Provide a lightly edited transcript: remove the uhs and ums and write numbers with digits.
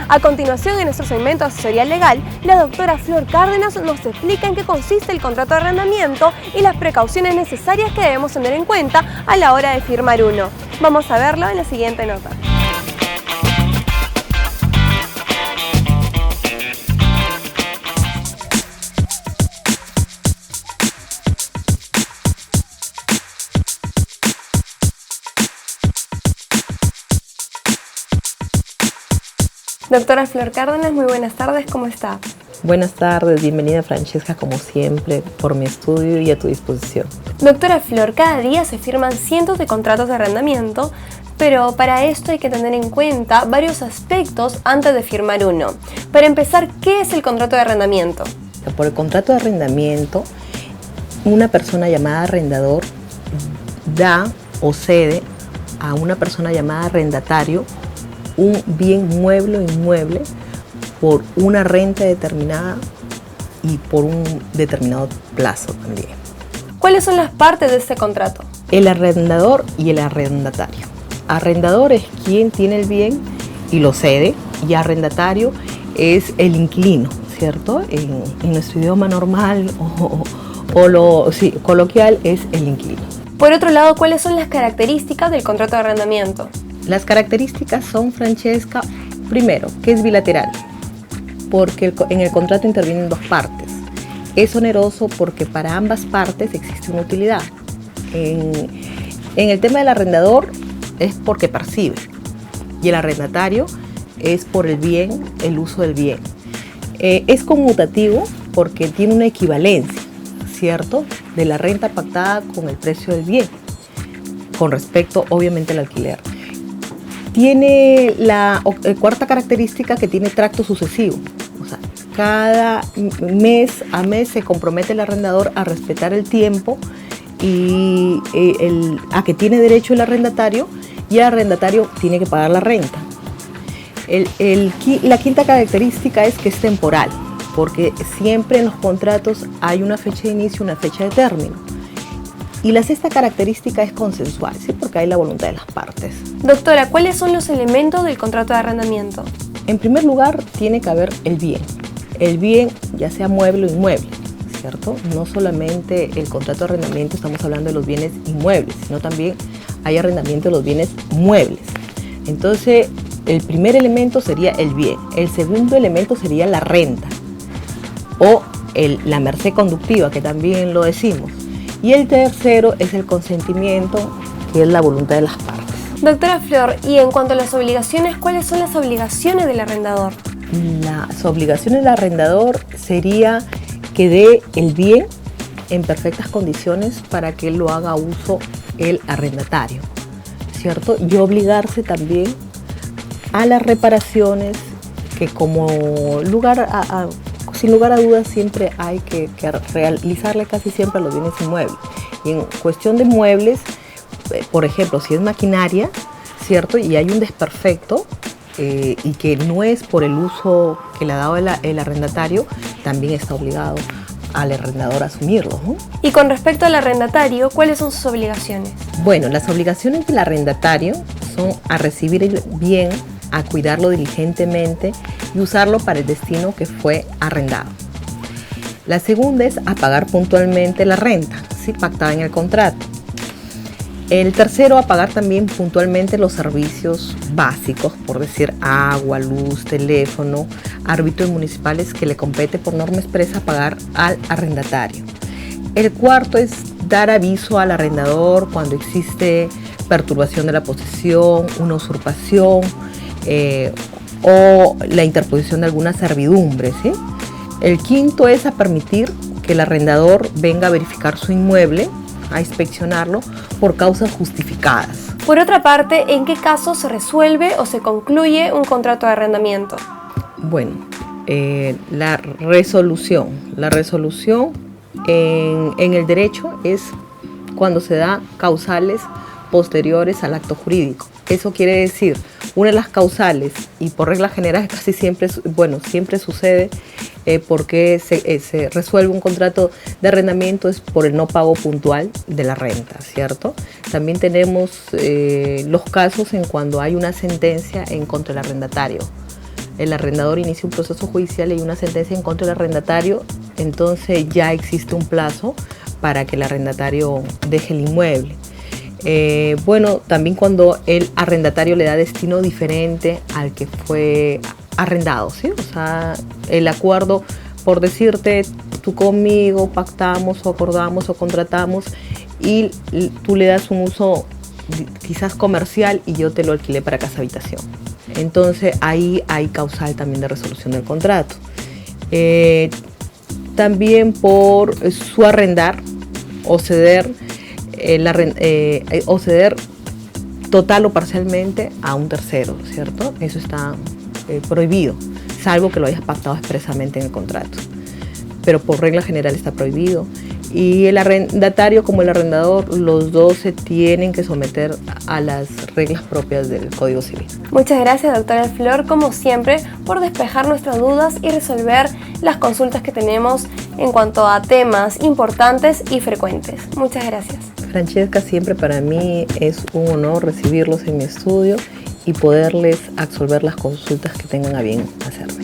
A continuación, en nuestro segmento de asesoría legal, la doctora Flor Cárdenas nos explica en qué consiste el contrato de arrendamiento y las precauciones necesarias que debemos tener en cuenta a la hora de firmar uno. Vamos a verlo en la siguiente nota. Doctora Flor Cárdenas, muy buenas tardes, ¿cómo está? Buenas tardes, bienvenida Francesca, como siempre, por mi estudio y a tu disposición. Doctora Flor, cada día se firman cientos de contratos de arrendamiento, pero para esto hay que tener en cuenta varios aspectos antes de firmar uno. Para empezar, ¿qué es el contrato de arrendamiento? Por el contrato de arrendamiento, una persona llamada arrendador da o cede a una persona llamada arrendatario un bien mueble o inmueble por una renta determinada y por un determinado plazo también. ¿Cuáles son las partes de este contrato? El arrendador y el arrendatario. Arrendador es quien tiene el bien y lo cede, y arrendatario es el inquilino, ¿cierto? En nuestro idioma normal coloquial es el inquilino. Por otro lado, ¿cuáles son las características del contrato de arrendamiento? Las características son, Francesca, primero, que es bilateral, porque en el contrato intervienen dos partes. Es oneroso porque para ambas partes existe una utilidad. En el tema del arrendador es porque percibe, y el arrendatario es por el bien, el uso del bien. Es conmutativo porque tiene una equivalencia, ¿cierto?, de la renta pactada con el precio del bien, con respecto, obviamente, al alquiler. Tiene la cuarta característica, que tiene tracto sucesivo. O sea, cada mes a mes se compromete el arrendador a respetar el tiempo y a que tiene derecho el arrendatario, y el arrendatario tiene que pagar la renta. La quinta característica es que es temporal, porque siempre en los contratos hay una fecha de inicio y una fecha de término. Y la sexta característica es consensual, ¿sí?, porque hay la voluntad de las partes. Doctora, ¿cuáles son los elementos del contrato de arrendamiento? En primer lugar, tiene que haber el bien. El bien, ya sea mueble o inmueble, ¿cierto? No solamente el contrato de arrendamiento, estamos hablando de los bienes inmuebles, sino también hay arrendamiento de los bienes muebles. Entonces, el primer elemento sería el bien. El segundo elemento sería la renta o la merced conductiva, que también lo decimos. Y el tercero es el consentimiento, que es la voluntad de las partes. Doctora Flor, y en cuanto a las obligaciones, ¿cuáles son las obligaciones del arrendador? Las obligaciones del arrendador sería que dé el bien en perfectas condiciones para que él lo haga uso el arrendatario, ¿cierto? Y obligarse también a las reparaciones, que como sin lugar a dudas siempre hay que realizarle casi siempre a los bienes inmuebles. Y en cuestión de muebles, por ejemplo, si es maquinaria, ¿cierto?, y hay un desperfecto y que no es por el uso que le ha dado el arrendatario, también está obligado al arrendador a asumirlo, ¿no? Y con respecto al arrendatario, ¿cuáles son sus obligaciones? Bueno, las obligaciones del arrendatario son a recibir el bien, a cuidarlo diligentemente y usarlo para el destino que fue arrendado. La segunda es a pagar puntualmente la renta, ¿sí?, pactada en el contrato. El tercero, a pagar también puntualmente los servicios básicos, por decir agua, luz, teléfono, árbitros municipales, que le compete por norma expresa pagar al arrendatario. El cuarto es dar aviso al arrendador cuando existe perturbación de la posesión, una usurpación, o la interposición de alguna servidumbre, ¿sí? El quinto es a permitir que el arrendador venga a verificar su inmueble, a inspeccionarlo por causas justificadas. Por otra parte, ¿en qué caso se resuelve o se concluye un contrato de arrendamiento? Bueno, la resolución en el derecho es cuando se da causales posteriores al acto jurídico. Eso quiere decir, una de las causales, y por regla general casi siempre, siempre sucede porque se resuelve un contrato de arrendamiento, es por el no pago puntual de la renta, ¿cierto? También tenemos los casos en cuando hay una sentencia en contra del arrendatario, el arrendador inicia un proceso judicial y hay una sentencia en contra del arrendatario, entonces ya existe un plazo para que el arrendatario deje el inmueble. Bueno, también cuando el arrendatario le da destino diferente al que fue arrendado, ¿sí? O sea, el acuerdo, por decirte, tú conmigo pactamos o acordamos o contratamos y tú le das un uso quizás comercial y yo te lo alquilé para casa habitación. Entonces ahí hay causal también de resolución del contrato. También por su arrendar o ceder, total o parcialmente a un tercero, ¿cierto? Eso está prohibido, salvo que lo hayas pactado expresamente en el contrato. Pero por regla general está prohibido. Y el arrendatario como el arrendador, los dos se tienen que someter a las reglas propias del Código Civil. Muchas gracias, doctora Flor, como siempre, por despejar nuestras dudas y resolver las consultas que tenemos en cuanto a temas importantes y frecuentes. Muchas gracias. Francesca, siempre para mí es un honor recibirlos en mi estudio y poderles absolver las consultas que tengan a bien hacerme.